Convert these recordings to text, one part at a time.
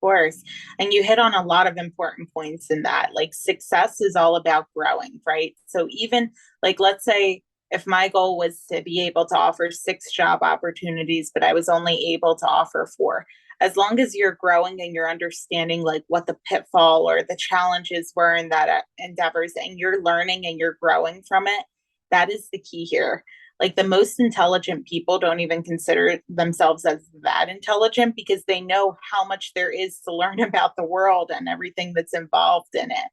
course. And you hit on a lot of important points in that. Like success is all about growing, right? So even like let's say if my goal was to be able to offer 6 job opportunities, but I was only able to offer 4, as long as you're growing and you're understanding like what the pitfall or the challenges were in that endeavors and you're learning and you're growing from it, that is the key here. Like the most intelligent people don't even consider themselves as that intelligent because they know how much there is to learn about the world and everything that's involved in it.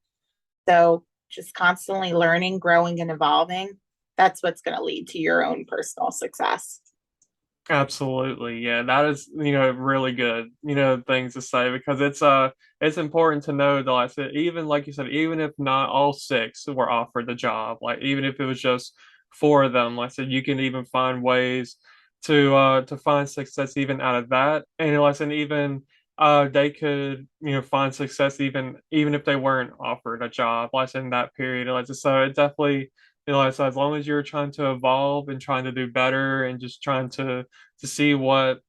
So just constantly learning, growing, and evolving, that's what's going to lead to your own personal success. Absolutely. Yeah, that is, really good, things to say because it's important to know that I said even like you said, even if not all 6 were offered the job, like even if it was just 4 of them, like I said, you can even find ways to find success even out of that. And like I said, even they could, find success even if they weren't offered a job, like I said, in that period. Like so it definitely so as long as you're trying to evolve and trying to do better and just trying to see what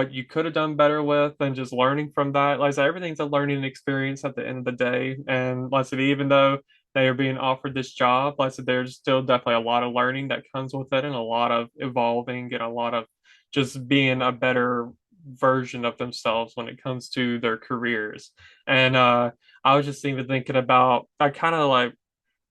you could have done better with and just learning from that. Like I said, everything's a learning experience at the end of the day. And like I said, even though they are being offered this job, like I said, there's still definitely a lot of learning that comes with it and a lot of evolving and a lot of just being a better version of themselves when it comes to their careers. And I was just even thinking about I kind of like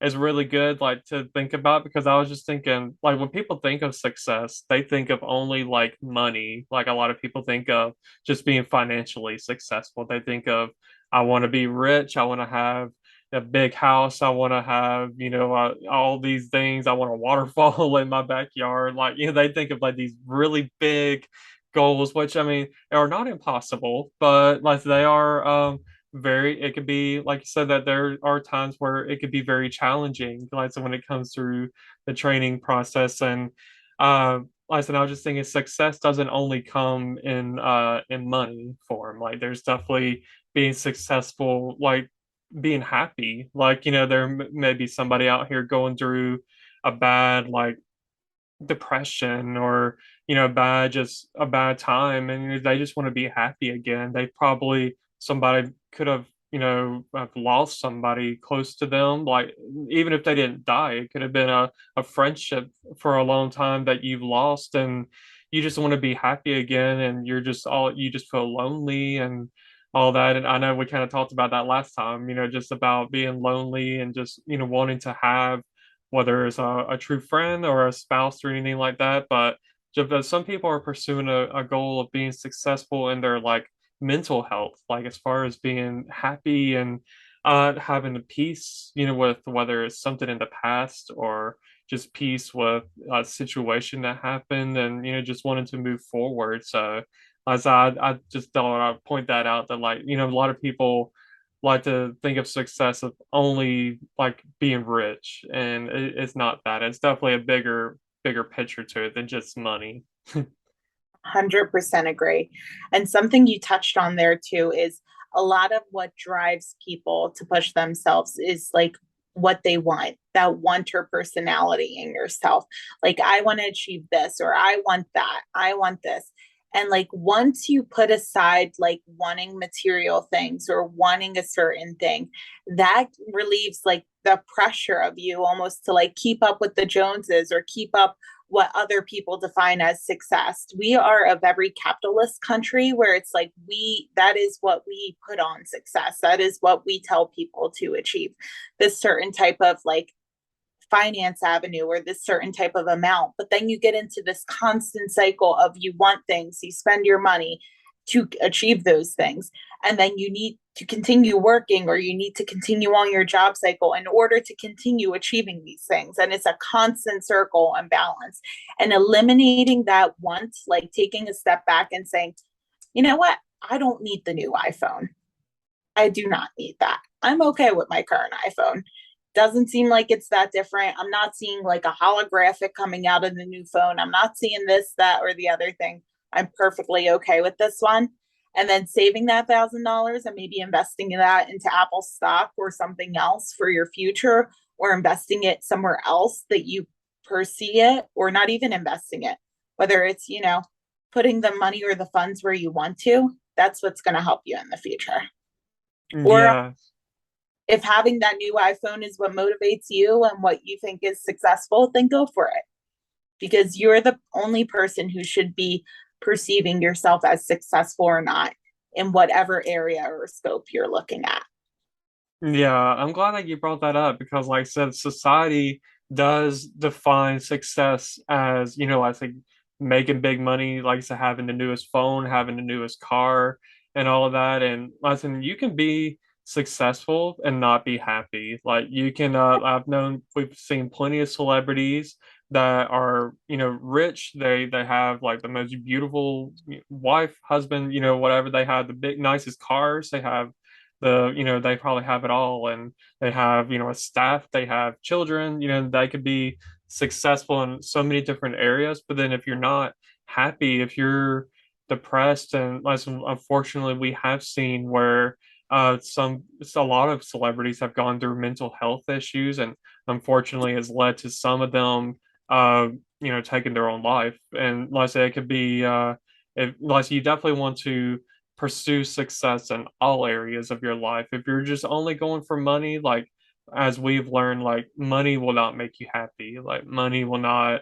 is really good like to think about because I was just thinking like when people think of success, they think of only like money. Like a lot of people think of just being financially successful. They think of I want to be rich, I want to have a big house, I want to have, all these things. I want a waterfall in my backyard. Like, they think of like these really big goals, which I mean are not impossible, but like they are it could be like you said that there are times where it could be very challenging like so when it comes through the training process and like I said, I was just thinking success doesn't only come in money form. Like there's definitely being successful, like being happy. Like, there may be somebody out here going through a bad like depression or just a bad time and they just want to be happy again. They probably somebody could have have lost somebody close to them, like even if they didn't die, it could have been a friendship for a long time that you've lost and you just want to be happy again and you just feel lonely and all that. And I know we kind of talked about that last time, just about being lonely and just wanting to have whether it's a true friend or a spouse or anything like that. But just, some people are pursuing a goal of being successful in their like mental health, like as far as being happy and having a peace, with whether it's something in the past or just peace with a situation that happened and, just wanting to move forward. So as I just thought I'd point that out that like, a lot of people like to think of success of only like being rich and it's not that. It's definitely a bigger picture to it than just money. 100% agree. And something you touched on there too is a lot of what drives people to push themselves is like what they want, that wanter personality in yourself. Like, I want to achieve this, or I want that, I want this. And like, once you put aside like wanting material things or wanting a certain thing, that relieves like the pressure of you almost to like keep up with the Joneses or keep up what other people define as success. We are a very capitalist country where it's like that is what we put on success. That is what we tell people to achieve. This certain type of like finance avenue or this certain type of amount. But then you get into this constant cycle of you want things, you spend your money to achieve those things. And then you need to continue working or you need to continue on your job cycle in order to continue achieving these things. And it's a constant circle and balance. And eliminating that once, like taking a step back and saying, you know what? I don't need the new iPhone. I do not need that. I'm okay with my current iPhone. Doesn't seem like it's that different. I'm not seeing like a holographic coming out of the new phone. I'm not seeing this, that, or the other thing. I'm perfectly okay with this one. And then saving that $1,000 and maybe investing that into Apple stock or something else for your future, or investing it somewhere else that you foresee it, or not even investing it, whether it's, putting the money or the funds where you want to. That's what's going to help you in the future. Or Yeah. if having that new iPhone is what motivates you and what you think is successful, then go for it, because you're the only person who should be perceiving yourself as successful or not in whatever area or scope you're looking at. Yeah, I'm glad that you brought that up because, like I said, society does define success as, I think making big money, like I said, having the newest phone, having the newest car, and all of that. And listen, you can be successful and not be happy. Like you can, we've seen plenty of celebrities that are, rich. They have like the most beautiful wife, husband, whatever. They have the big, nicest cars. They have they probably have it all, and they have a staff, they have children, they could be successful in so many different areas, but then if you're not happy, if you're depressed, and like, unfortunately we have seen where a lot of celebrities have gone through mental health issues, and unfortunately has led to some of them uh taking their own life. And like I say, it could be like you definitely want to pursue success in all areas of your life. If you're just only going for money, like as we've learned, like money will not make you happy. Like money will not,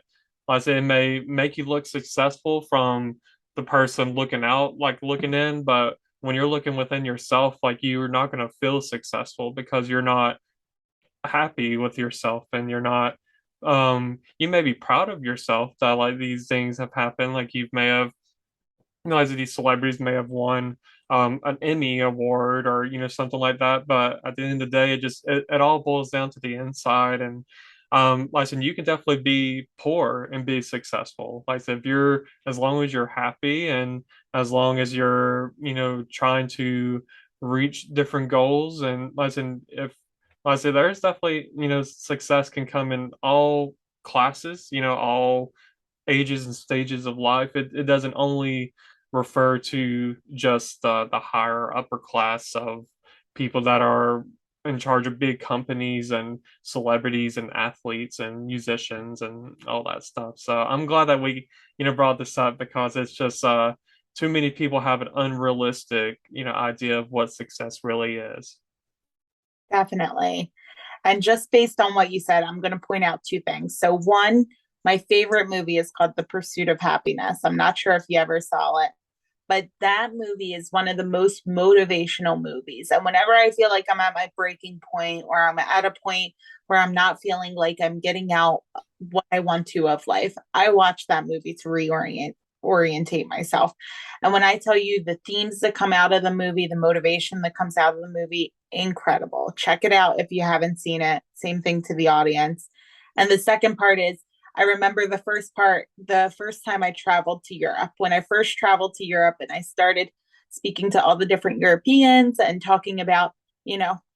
like I say, it may make you look successful from the person looking out, like looking in, but when you're looking within yourself, like you're not going to feel successful because you're not happy with yourself, and you're not you may be proud of yourself that like these things have happened, like you may have realize that these celebrities may have won an Emmy award or something like that, but at the end of the day, it all boils down to the inside. And like I said, you can definitely be poor and be successful. Like I said, if you're as long as you're happy and as long as you're trying to reach different goals, and like I said, if like I said, there's definitely success can come in all classes, all ages and stages of life. It doesn't only refer to just the higher upper class of people that are in charge of big companies and celebrities and athletes and musicians and all that stuff. So I'm glad that we, brought this up because it's just too many people have an unrealistic, idea of what success really is. Definitely. And just based on what you said, I'm going to point out two things. So, one, my favorite movie is called The Pursuit of Happiness. I'm not sure if you ever saw it, but that movie is one of the most motivational movies. And whenever I feel like I'm at my breaking point, or I'm at a point where I'm not feeling like I'm getting out what I want to of life, I watch that movie to orientate myself. And when I tell you the themes that come out of the movie, the motivation that comes out of the movie, incredible. Check it out if you haven't seen it. Same thing to the audience. And the second part is, I remember the first part, the first time I traveled to Europe. When I first traveled to Europe and I started speaking to all the different Europeans and talking about,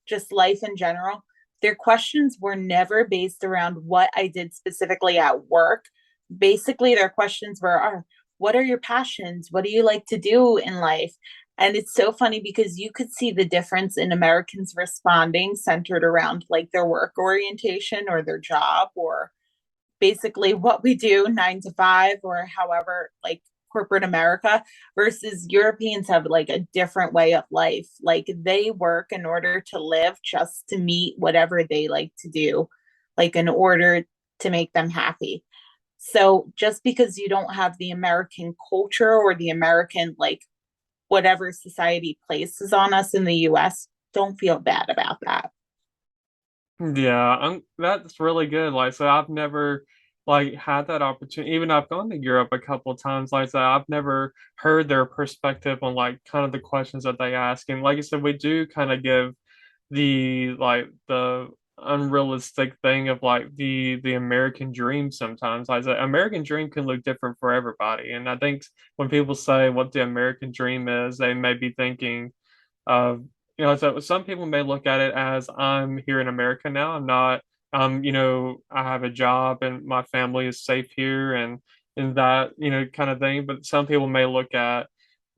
just life in general, their questions were never based around what I did specifically at work. Basically, their questions were, what are your passions? What do you like to do in life? And it's so funny because you could see the difference in Americans responding centered around like their work orientation or their job, or basically what we do 9 to 5, or however, like corporate America, versus Europeans have like a different way of life. Like they work in order to live, just to meet whatever they like to do, like in order to make them happy. So just because you don't have the American culture or the American, like whatever society places on us in the US, don't feel bad about that. Yeah, that's really good. Like, so I've never like had that opportunity. Even I've gone to Europe a couple of times. Like, so I've never heard their perspective on like kind of the questions that they ask. And like I said, we do kind of give the unrealistic thing of like the American dream sometimes. Like the American dream can look different for everybody. And I think when people say what the American dream is, they may be thinking of so some people may look at it as I'm here in America now. I'm not I have a job and my family is safe here, and that, kind of thing. But some people may look at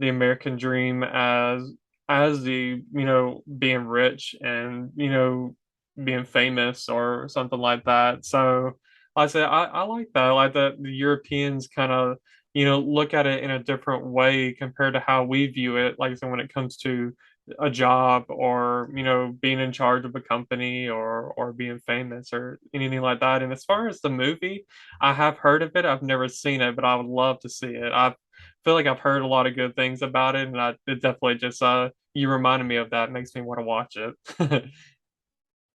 the American dream as the, being rich and, being famous or something like that. So like I say I like that. I like that the Europeans kind of, look at it in a different way compared to how we view it, like so when it comes to a job or, being in charge of a company or being famous or anything like that. And as far as the movie, I have heard of it. I've never seen it, but I would love to see it. I feel like I've heard a lot of good things about it, and it definitely just you reminded me of that. It makes me want to watch it.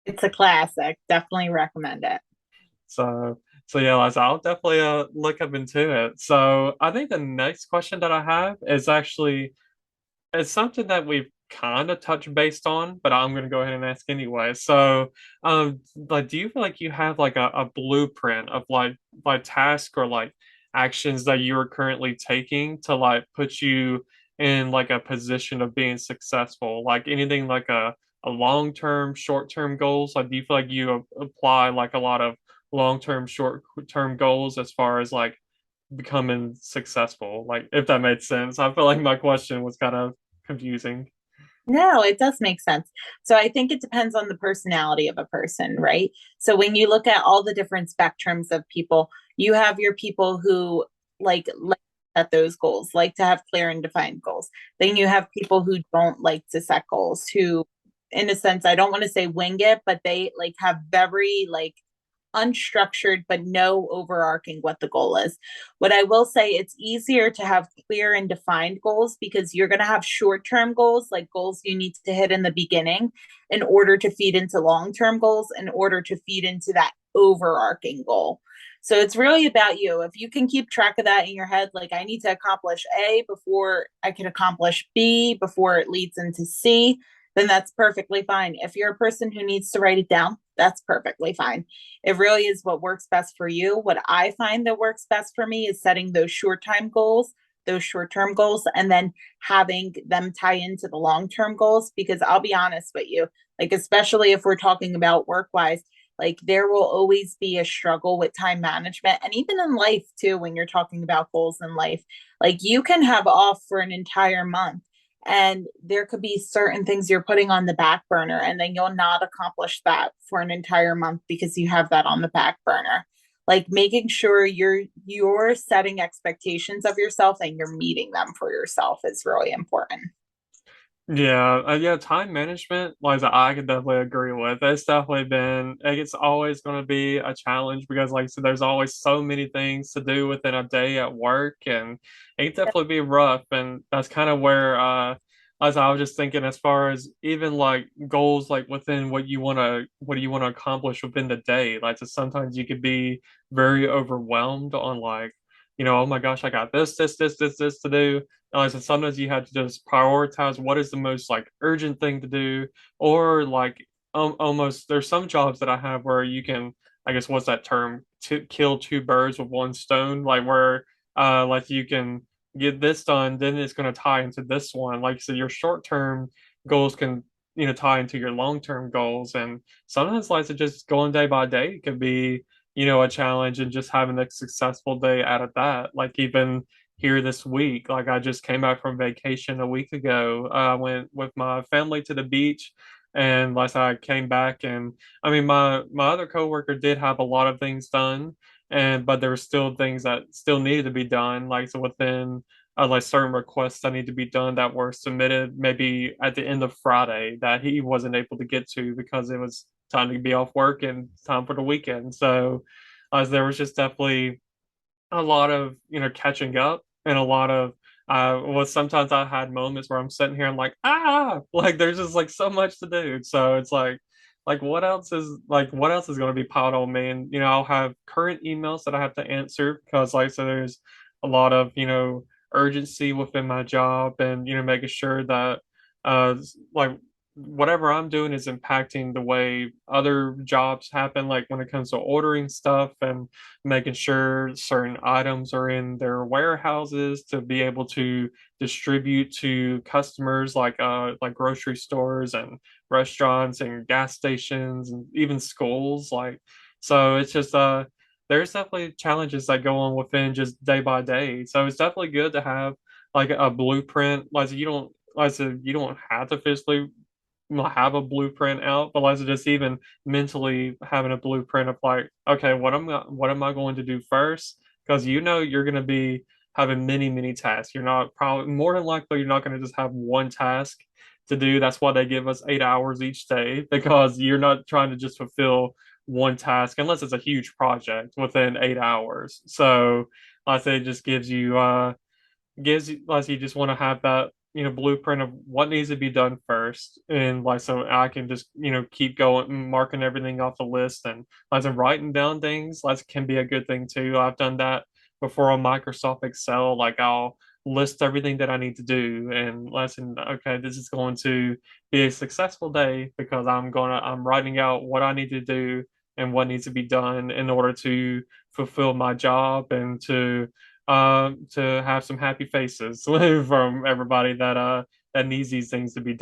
It's a classic. Definitely recommend it. So, so yeah, Liza, I'll definitely look up into it. So, I think the next question that I have is actually it's something that we've kind of touched based on, but I'm going to go ahead and ask anyway. So, like, do you feel like you have like a blueprint of like tasks or like actions that you are currently taking to like put you in like a position of being successful? Like anything like a long-term, short-term goals? Like, do you feel like you apply like a lot of long-term, short-term goals as far as like becoming successful? Like, if that made sense. I feel like my question was kind of confusing. No, it does make sense. So I think it depends on the personality of a person, right? So when you look at all the different spectrums of people, you have your people who like set those goals, like to have clear and defined goals. Then you have people who don't like to set goals, who in a sense, I don't want to say wing it, but they like have very like unstructured but no overarching what the goal is. What I will say, it's easier to have clear and defined goals because you're going to have short-term goals, like goals you need to hit in the beginning in order to feed into long-term goals, in order to feed into that overarching goal. So it's really about you. If you can keep track of that in your head, like I need to accomplish A before I can accomplish B before it leads into C, then that's perfectly fine. If you're a person who needs to write it down, that's perfectly fine. It really is what works best for you. What I find that works best for me is setting those short-time goals, those short-term goals, and then having them tie into the long-term goals. Because I'll be honest with you, like, especially if we're talking about work-wise, like there will always be a struggle with time management. And even in life, too, when you're talking about goals in life, like you can have off for an entire month and there could be certain things you're putting on the back burner and then you'll not accomplish that for an entire month because you have that on the back burner. Like making sure you're setting expectations of yourself and you're meeting them for yourself is really important. Yeah, yeah, time management, like I could definitely agree with. It's definitely been, like, it's always going to be a challenge because, like I said, there's always so many things to do within a day at work, and it can definitely be rough. And that's kind of where, as I was just thinking, as far as even like goals, like within what do you want to accomplish within the day? Like, so sometimes you could be very overwhelmed on like, oh my gosh, I got this to do. So sometimes you have to just prioritize what is the most like urgent thing to do, or like almost there's some jobs that I have where you can, I guess, what's that term? To kill two birds with one stone, like where like you can get this done, then it's going to tie into this one. Like so, your short term goals can tie into your long term goals, and sometimes like so just going day by day could be a challenge, and just having a successful day out of that. Like even here this week. Like I just came back from vacation a week ago. I went with my family to the beach, and like I came back, and I mean my other coworker did have a lot of things done, and but there were still things that still needed to be done. Like so within like certain requests that need to be done that were submitted maybe at the end of Friday that he wasn't able to get to because it was time to be off work and time for the weekend. So there was just definitely a lot of catching up and a lot of well sometimes I had moments where I'm sitting here and like like there's just like so much to do, so it's like what else is going to be piled on me, and I'll have current emails that I have to answer because like so there's a lot of urgency within my job, and making sure that uh like whatever I'm doing is impacting the way other jobs happen, like when it comes to ordering stuff and making sure certain items are in their warehouses to be able to distribute to customers like grocery stores and restaurants and gas stations and even schools. Like so it's just there's definitely challenges that go on within just day by day. So it's definitely good to have like a blueprint. Like so you don't have to physically have a blueprint out, but let's just even mentally having a blueprint of like, okay, what am I going to do first? Because you're going to be having many tasks. You're not probably more than likely you're not going to just have one task to do. That's why they give us 8 hours each day because you're not trying to just fulfill one task unless it's a huge project within 8 hours. So I say it just gives you like you just want to have that blueprint of what needs to be done first, and like so I can just keep going marking everything off the list, and like so writing down things like can be a good thing too. I've done that before on Microsoft Excel. Like I'll list everything that I need to do and listen, okay, this is going to be a successful day because I'm writing out what I need to do and what needs to be done in order to fulfill my job and to have some happy faces from everybody that needs these things to be done.